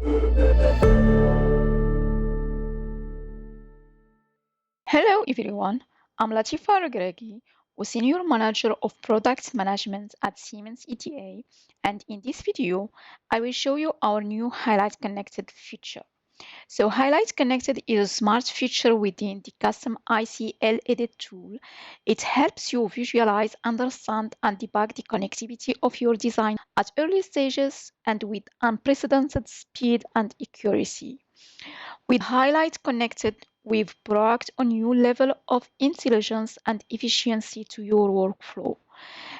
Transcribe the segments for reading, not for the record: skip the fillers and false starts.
Hello everyone, I'm Latifa Regregi, a Senior Manager of Product Management at Siemens EDA, and in this video, I will show you our new Highlight Connected feature. So Highlight Connected is a smart feature within the custom ICL edit tool. It helps you visualize, understand, and debug the connectivity of your design at early stages and with unprecedented speed and accuracy. With Highlight Connected, we've brought a new level of intelligence and efficiency to your workflow.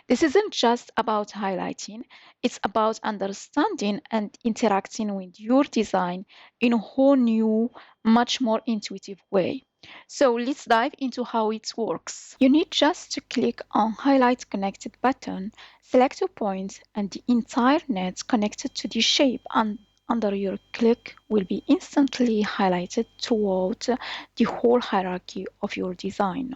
This isn't just about highlighting, it's about understanding and interacting with your design in a whole new, much more intuitive way. So let's dive into how it works. You need just to click on Highlight Connected button, select a point, and the entire net connected to the shape and under your click will be instantly highlighted throughout the whole hierarchy of your design.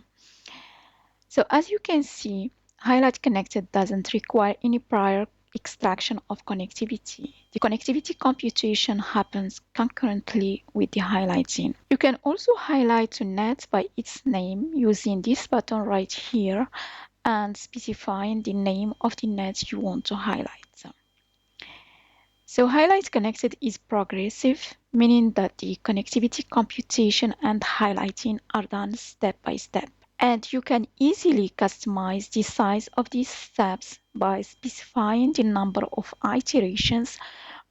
So as you can see, Highlight Connected doesn't require any prior extraction of connectivity. The connectivity computation happens concurrently with the highlighting. You can also highlight a net by its name using this button right here and specifying the name of the net you want to highlight. So Highlight Connected is progressive, meaning that the connectivity computation and highlighting are done step by step. And you can easily customize the size of these steps by specifying the number of iterations,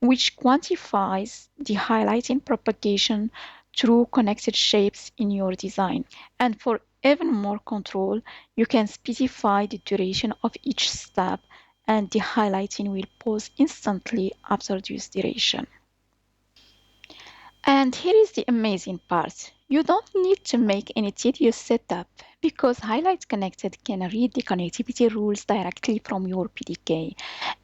which quantifies the highlighting propagation through connected shapes in your design. And for even more control, you can specify the duration of each step and the highlighting will pause instantly after this duration. And here is the amazing part. You don't need to make any tedious setup because Highlight Connected can read the connectivity rules directly from your PDK,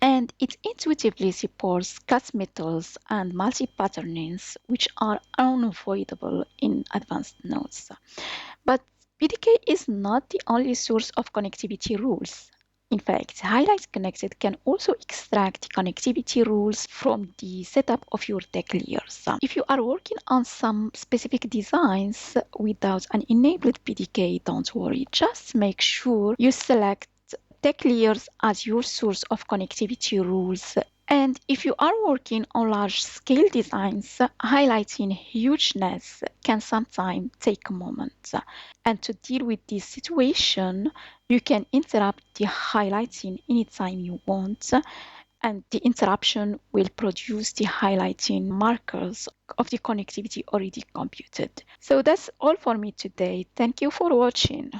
and it intuitively supports cut metals and multi-patternings, which are unavoidable in advanced nodes. But PDK is not the only source of connectivity rules. In fact, Highlight Connected can also extract the connectivity rules from the setup of your tech layers. If you are working on some specific designs without an enabled PDK, don't worry. Just make sure you select tech layers as your source of connectivity rules. And if you are working on large-scale designs, highlighting huge nets can sometimes take a moment. And to deal with this situation, you can interrupt the highlighting anytime you want, and the interruption will produce the highlighting markers of the connectivity already computed. So that's all for me today. Thank you for watching.